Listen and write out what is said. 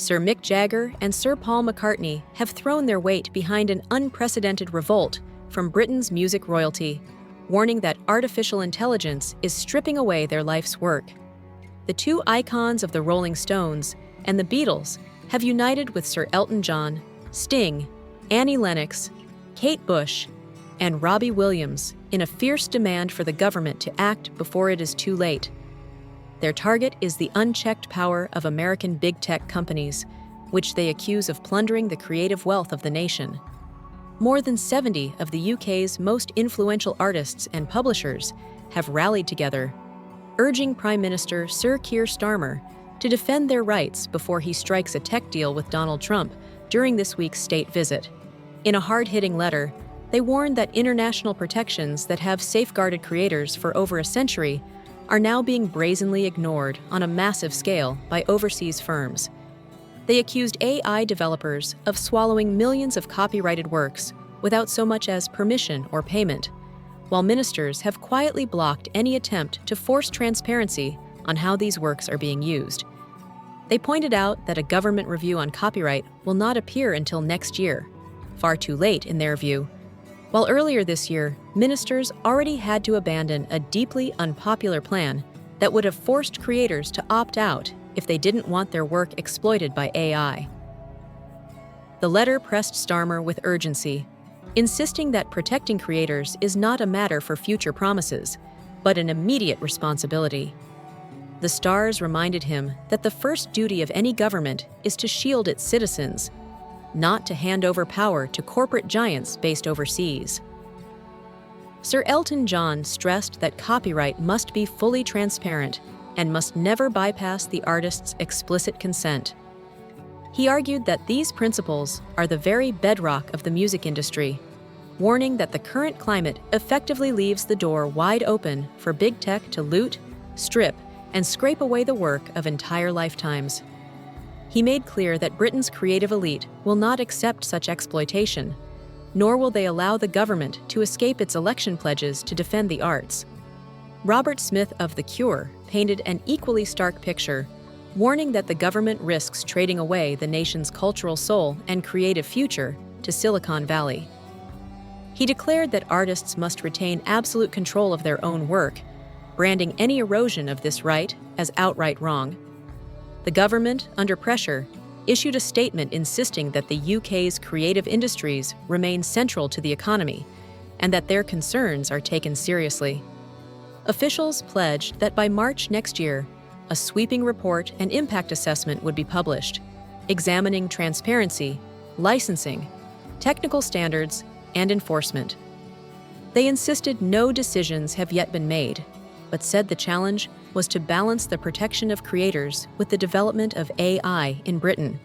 Sir Mick Jagger and Sir Paul McCartney have thrown their weight behind an unprecedented revolt from Britain's music royalty, warning that artificial intelligence is stripping away their life's work. The two icons of the Rolling Stones and the Beatles have united with Sir Elton John, Sting, Annie Lennox, Kate Bush, and Robbie Williams in a fierce demand for the government to act before it is too late. Their target is the unchecked power of American big tech companies, which they accuse of plundering the creative wealth of the nation. More than 70 of the UK's most influential artists and publishers have rallied together, urging Prime Minister Sir Keir Starmer to defend their rights before he strikes a tech deal with Donald Trump during this week's state visit. In a hard-hitting letter, they warned that international protections that have safeguarded creators for over a century are now being brazenly ignored on a massive scale by overseas firms. They accused AI developers of swallowing millions of copyrighted works without so much as permission or payment, while ministers have quietly blocked any attempt to force transparency on how these works are being used. They pointed out that a government review on copyright will not appear until next year, far too late in their view, while earlier this year, ministers already had to abandon a deeply unpopular plan that would have forced creators to opt out if they didn't want their work exploited by AI. The letter pressed Starmer with urgency, insisting that protecting creators is not a matter for future promises, but an immediate responsibility. The Stars reminded him that the first duty of any government is to shield its citizens, not to hand over power to corporate giants based overseas. Sir Elton John stressed that copyright must be fully transparent and must never bypass the artist's explicit consent. He argued that these principles are the very bedrock of the music industry, warning that the current climate effectively leaves the door wide open for big tech to loot, strip, and scrape away the work of entire lifetimes. He made clear that Britain's creative elite will not accept such exploitation, nor will they allow the government to escape its election pledges to defend the arts. Robert Smith of The Cure painted an equally stark picture, warning that the government risks trading away the nation's cultural soul and creative future to Silicon Valley. He declared that artists must retain absolute control of their own work, branding any erosion of this right as outright wrong. The government, under pressure, issued a statement insisting that the UK's creative industries remain central to the economy and that their concerns are taken seriously. Officials pledged that by March next year, a sweeping report and impact assessment would be published, examining transparency, licensing, technical standards, and enforcement. They insisted no decisions have yet been made, but said the challenge was to balance the protection of creators with the development of AI in Britain.